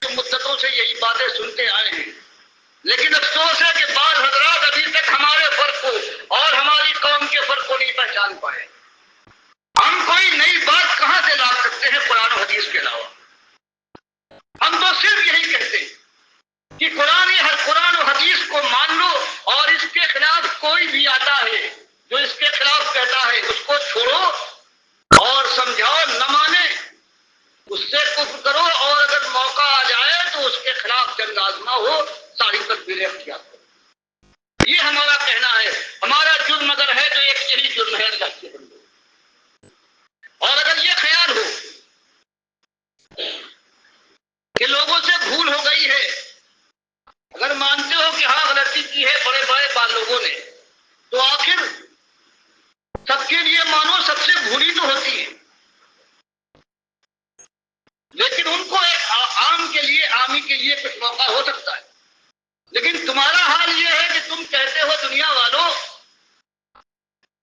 کی مدتوں سے یہی باتیں سنتے آئے ہیں، لیکن افسوس ہے کہ بعض حضرات ابھی تک ہمارے فرق کو اور ہماری قوم کے فرق کو نہیں پہچان پائے۔ ہم کوئی نئی بات کہاں سے لا سکتے ہیں قرآن و حدیث کے علاوہ؟ ہم تو صرف یہی کہتے ہیں کہ قرآن و حدیث کو مان لو، اور اس کے خلاف کوئی بھی آتا ہے جو اس کے خلاف کہتا ہے اس کو چھوڑو اور سمجھاؤ، نہ مانے اس سے کفر کرو، اور اگر موقع آ جائے تو اس کے خلاف جنگ آزما ہو، ساری تدبیریں اختیار کرو۔ یہ ہمارا کہنا ہے۔ ہمارا جرم اگر ہے تو ایک یہی جرم ہے اللہ کے بندے، اور اگر یہ خیال ہو کہ لوگوں سے بھول ہو گئی ہے، اگر مانتے ہو کہ ہاں غلطی کی ہے بڑے بڑے لوگوں نے، تو آخر سب کے لیے مانو سب سے بھولی تو ہوتی ہے، لیکن ان کو ایک عام کے لیے عامی کے لیے کچھ موقع ہو سکتا ہے۔ لیکن تمہارا حال یہ ہے کہ تم کہتے ہو دنیا والوں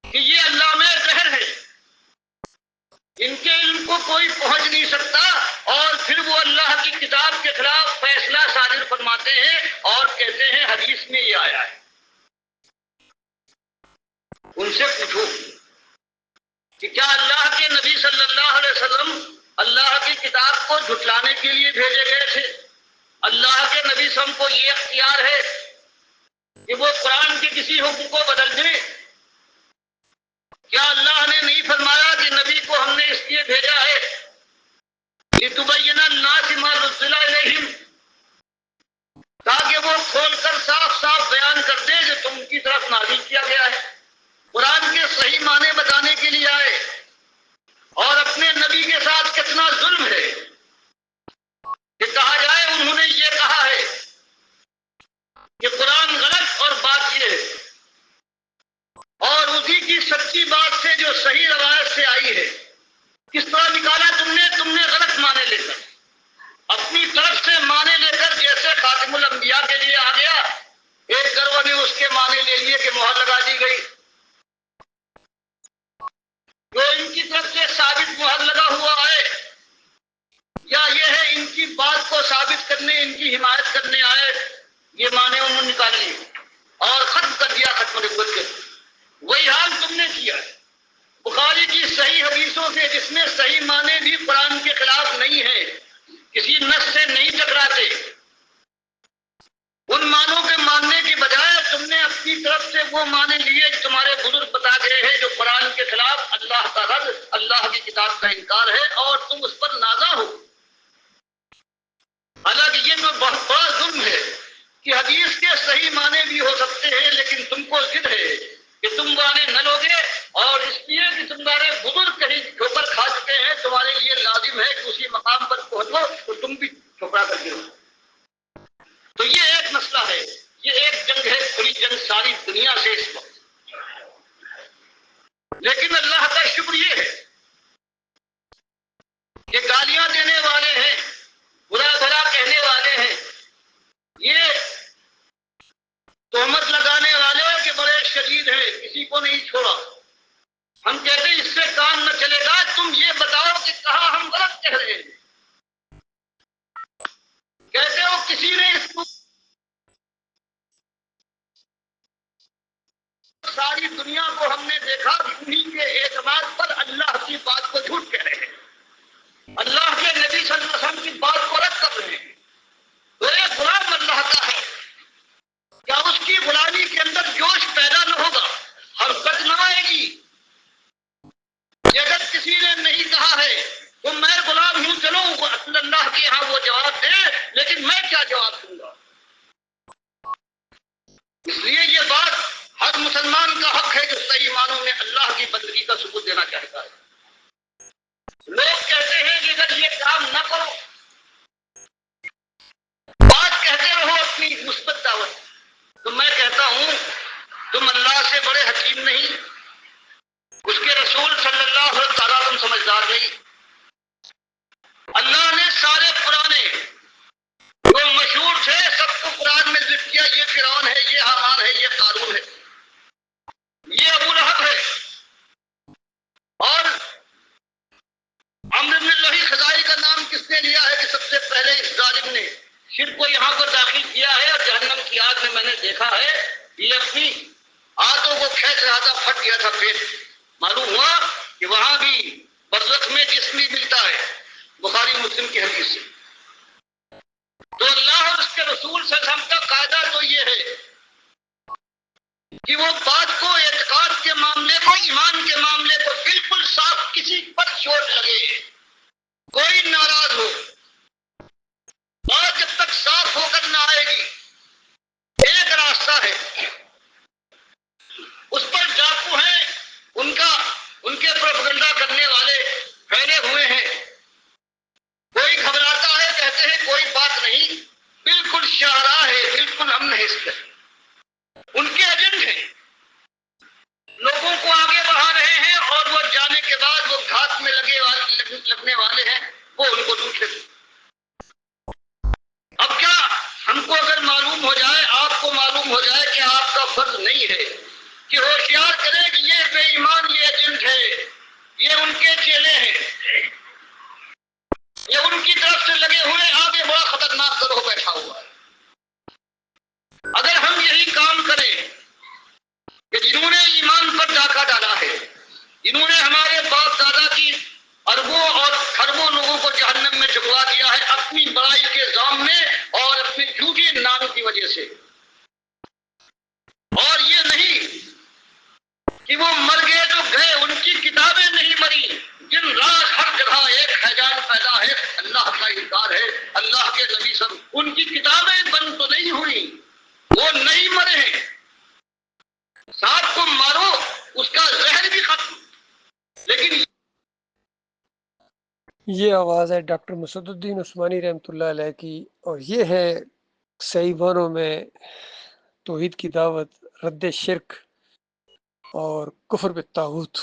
کہ یہ اللہ میں زہر ہے، ان کے علم کو کوئی پہنچ نہیں سکتا، اور پھر وہ اللہ کی کتاب کے خلاف فیصلہ صادر فرماتے ہیں اور کہتے ہیں حدیث میں یہ آیا ہے۔ ان سے پوچھو کہ کیا اللہ کے نبی صلی اللہ علیہ وسلم اللہ کی کتاب کو جھٹلانے کے لیے بھیجے گئے تھے؟ اللہ کے نبی صلی اللہ علیہ وسلم کو یہ اختیار ہے کہ وہ قرآن کے کسی حکم کو بدل دیں؟ کیا اللہ نے نہیں فرمایا کہ نبی کو ہم نے اس لیے بھیجا ہے لِتُبَيِّنَ النَّاسِ مَا نُزِّلَ إِلَيْهِمْ، تاکہ وہ کھول کر صاف صاف بیان کر دے جو تم کی طرف نازل کیا گیا ہے۔ قرآن کے صحیح معنی بتانے کے لیے آئے، اور اپنے نبی کے ساتھ کتنا ظلم ہے کہ کہا جائے انہوں نے یہ کہا ہے کہ قرآن غلط اور بات یہ ہے، اور اسی کی سچی بات سے جو صحیح روایت سے آئی ہے کس طرح نکالا تم نے غلط معنی لے کر، اپنی طرف سے معنی لے کر، جیسے خاتم الانبیاء کے لیے آ گیا، ایک گروہ نے اس کے معنی لے لیے کہ مہر لگا دی گئی، جو ان کی طرف سے ثابت مہر لگا ہوا ہے، یا یہ ہے ان کی بات کو ثابت کرنے، ان کی حمایت کرنے آئے، یہ معنی انہوں نے نکال لیے اور ختم کر دیا ختم نبوت کے۔ وہی حال تم نے کیا ہے۔ بخاری کی صحیح حدیثوں سے جس میں صحیح معنی بھی قرآن کے خلاف نہیں ہے، کسی نص سے نہیں ٹکراتے، ان معنوں کے ماننے کے بجائے تم نے اپنی طرف سے وہ معنی لیے جو تمہارے بزرگ بتا گئے ہیں، جو قرآن کے خلاف اللہ کا رد، اللہ کی کتاب کا انکار ہے، اور تم اس پر نازا ہو۔ حالانکہ یہ تو بہت بڑا ظلم ہے کہ حدیث کے صحیح معنی بھی ہو سکتے ہیں، لیکن تم کو ضد ہے کہ تم معنی نہ لوگے، اور اس لیے کہ تمہارے بزرگ کہیں ٹھوکر کھا چکے ہیں، تمہارے لیے لازم ہے کہ اسی مقام پر پہنچو تو تم بھی ٹھوکرا کر گرو۔ تو یہ ایک مسئلہ ہے، یہ ایک جنگ ہے، کھلی جنگ ساری دنیا سے اس وقت۔ لیکن اللہ کا شکر یہ ہے کہ گالیاں دینے والے ہیں، برا بھلا کہنے والے ہیں، یہ تہمت لگانے والے کہ بڑے شدید ہیں، کسی کو نہیں چھوڑا۔ ہم کہتے ہیں اس سے کام نہ چلے گا، تم یہ بتاؤ کہ کہاں ہم غلط کہہ رہے ہیں۔ کہتے ہو کسی نے اس کو ساری دنیا کو ہم نے دیکھا انہیں کے اعتماد پر اللہ کی بات کو جھوٹ کہہ رہے ہیں، اللہ کے نبی صلی اللہ علیہ وسلم کی بات کو رد کر رہے ہیں۔ تو ایک غلام اللہ کا ہے، کیا اس کی غلامی کے اندر جوش پیدا نہ ہوگا، حرکت نہ آئے گی؟ کہ اگر کسی نے نہیں کہا ہے تو میں غلام ہوں، چلو اللہ کے یہاں وہ جواب دے، لیکن میں کیا جواب دوں گا؟ اس لیے یہ بات ہر مسلمان کا حق ہے جو صحیح معنوں میں اللہ کی بندگی کا ثبوت دینا چاہتا ہے۔ لوگ کہتے ہیں کہ اگر یہ کام نہ کرو، بات کہتے رہو اپنی مثبت دعوت، تو میں کہتا ہوں تم اللہ سے بڑے حکیم نہیں، اس کے رسول صلی اللہ علیہ وسلم سمجھدار نہیں۔ اللہ نے سارے پرانے جو مشہور تھے سب کو قرآن میں ذکر کیا، یہ فرعون ہے، یہ حامان ہے، یہ قارون ہے، یہ ابو لہب ہے، اور شرک کو یہاں پر داخل کیا ہے اور جہنم کی آگ میں نے دیکھا ہے یہ اپنی ہاتھوں کو کھینچ رہا تھا، پھٹ گیا تھا پیٹ۔ معلوم ہوا کہ وہاں بھی برزخ میں جسم بھی ملتا ہے، بخاری مسلم کی حدیث سے۔ تو اللہ اور اس کے رسول صلی اللہ علیہ وسلم کا قاعدہ تو یہ ہے کہ وہ بات کو، اعتقاد کے معاملے کو، ایمان کے معاملے کو بالکل صاف، کسی پر چوٹ لگے، کوئی ناراض ہو، بات جب تک صاف ہو کر نہ آئے گی، ایک راستہ ہے، اس پر ڈاکو ہیں، ان کے پروپیگنڈا کرنے والے پھیلے ہوئے ہیں، کوئی گھبراتا ہے، کہتے ہیں کوئی بات نہیں، بالکل شاہراہ ہے، بالکل امن ہے، اس پر ان کے ایجنٹ ہیں، لوگوں کو آگے بڑھا رہے ہیں، اور وہ جانے کے بعد وہ گھات میں لگنے والے ہیں، وہ ان کو دوسرے۔ اب کیا ہم کو اگر معلوم ہو جائے، آپ کو معلوم ہو جائے کہ آپ کا فرض نہیں ہے کہ ہوشیار کرے کہ یہ بے ایمان، یہ ایجنٹ ہے، یہ ان کے چیلے ہیں، یہ ان کی طرف سے لگے ہوئے، آگے بڑا خطرناک گروہ بیٹھا ہوا ہے۔ اگر ہم یہی کام کریں کہ جنہوں نے ایمان پر ڈاکہ ڈالا ہے، جنہوں نے ہمارے باپ دادا کی اربوں اور خربوں لوگوں کو جہنم میں جھکوا دیا ہے اپنی بڑائی کے الزام میں اور اپنے جھوٹے نام کی وجہ سے، اور یہ نہیں کہ وہ مر گئے تو گئے، ان کی کتابیں نہیں مری، جن رات ہر جگہ ایک حیجان پیدا ہے، اللہ کا انکار ہے، اللہ کے نبی سب، ان کی کتابیں بند تو نہیں ہوئی، وہ نہیں مرے ہیں۔ سانپ کو مارو، اس کا زہر بھی ختم، لیکن یہ آواز ہے ڈاکٹر مسد الدین عثمانی رحمۃ اللہ علیہ کی، اور یہ ہے صحیح معنوں میں توحید کی دعوت، رد شرک اور کفر بالطاغوت۔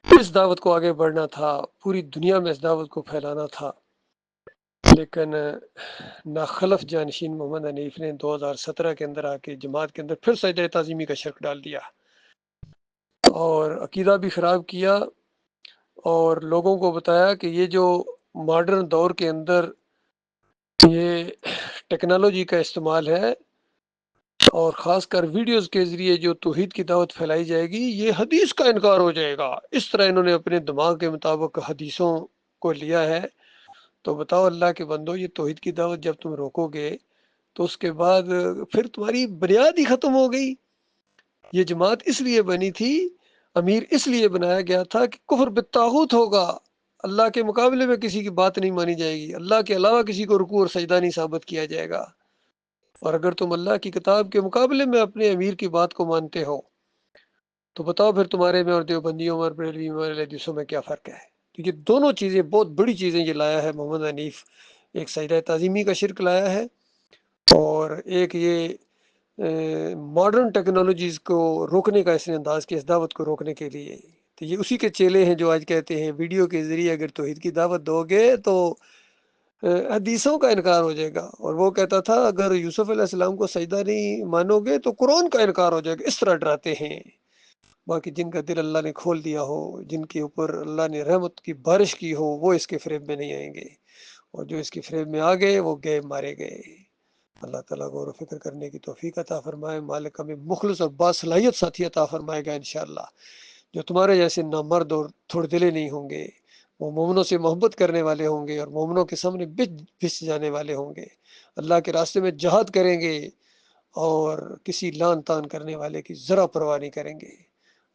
اس دعوت کو آگے بڑھنا تھا، پوری دنیا میں اس دعوت کو پھیلانا تھا، لیکن ناخلف جانشین محمد حنیف نے 2017 کے اندر آ کے جماعت کے اندر پھر سجدہ تعظیمی کا شرک ڈال دیا اور عقیدہ بھی خراب کیا، اور لوگوں کو بتایا کہ یہ جو ماڈرن دور کے اندر یہ ٹیکنالوجی کا استعمال ہے، اور خاص کر ویڈیوز کے ذریعے جو توحید کی دعوت پھیلائی جائے گی، یہ حدیث کا انکار ہو جائے گا۔ اس طرح انہوں نے اپنے دماغ کے مطابق حدیثوں کو لیا ہے۔ تو بتاؤ اللہ کے بندو، یہ توحید کی دعوت جب تم روکو گے تو اس کے بعد پھر تمہاری بنیاد ہی ختم ہو گئی۔ یہ جماعت اس لیے بنی تھی، امیر اس لیے بنایا گیا تھا کہ کفر بالطاغوت ہوگا، اللہ کے مقابلے میں کسی کی بات نہیں مانی جائے گی، اللہ کے علاوہ کسی کو رکوع اور سجدہ نہیں ثابت کیا جائے گا، اور اگر تم اللہ کی کتاب کے مقابلے میں اپنے امیر کی بات کو مانتے ہو تو بتاؤ پھر تمہارے میں اور دیوبندیوں میں اور بریلویوں میں اور حدیثوں میں کیا فرق ہے؟ تو یہ دونوں چیزیں بہت بڑی چیزیں یہ لایا ہے محمد حنیف، ایک سجدہ تعظیمی کا شرک لایا ہے، اور ایک یہ ماڈرن ٹیکنالوجیز کو روکنے کا اس نے انداز کیا، اس دعوت کو روکنے کے لیے۔ تو یہ اسی کے چیلے ہیں جو آج کہتے ہیں ویڈیو کے ذریعے اگر توحید کی دعوت دو گے تو حدیثوں کا انکار ہو جائے گا، اور وہ کہتا تھا اگر یوسف علیہ السلام کو سجدہ نہیں مانو گے تو قرآن کا انکار ہو جائے گا۔ اس طرح ڈراتے ہیں۔ باقی جن کا دل اللہ نے کھول دیا ہو، جن کے اوپر اللہ نے رحمت کی بارش کی ہو، وہ اس کے فریب میں نہیں آئیں گے، اور جو اس کے فریب میں آ گئے وہ گئے مارے گئے۔ اللہ تعالیٰ غور و فکر کرنے کی توفیق عطا فرمائے، مالک ہمیں مخلص اور باصلاحیت ساتھی عطا فرمائے گا انشاءاللہ، جو تمہارے جیسے نامرد اور تھوڑ دلے نہیں ہوں گے، وہ مومنوں سے محبت کرنے والے ہوں گے اور مومنوں کے سامنے بچ جانے والے ہوں گے، اللہ کے راستے میں جہاد کریں گے اور کسی لان تان کرنے والے کی ذرا پرواہ نہیں کریں گے۔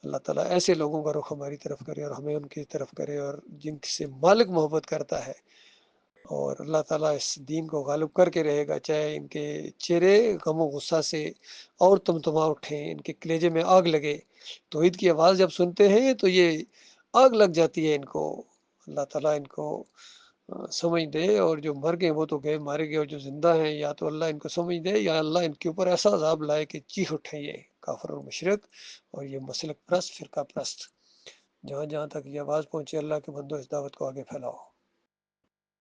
اللہ تعالیٰ ایسے لوگوں کا رخ ہماری طرف کرے اور ہمیں ان کی طرف کرے، اور جن سے مالک محبت کرتا ہے، اور اللہ تعالیٰ اس دین کو غالب کر کے رہے گا، چاہے ان کے چہرے غم و غصہ سے اور تمتما اٹھیں، ان کے کلیجے میں آگ لگے، توحید کی آواز جب سنتے ہیں تو یہ آگ لگ جاتی ہے ان کو۔ اللہ تعالیٰ ان کو سمجھ دے، اور جو مر گئے وہ تو گئے مارے گئے، اور جو زندہ ہیں یا تو اللہ ان کو سمجھ دے، یا اللہ ان کے اوپر ایسا عذاب لائے کہ چیخ اٹھیں یہ کافر اور مشرک اور یہ مسلک پرست، فرقہ پرست۔ جہاں جہاں تک یہ آواز پہنچے، اللہ کے بندو اس دعوت کو آگے پھیلاؤ۔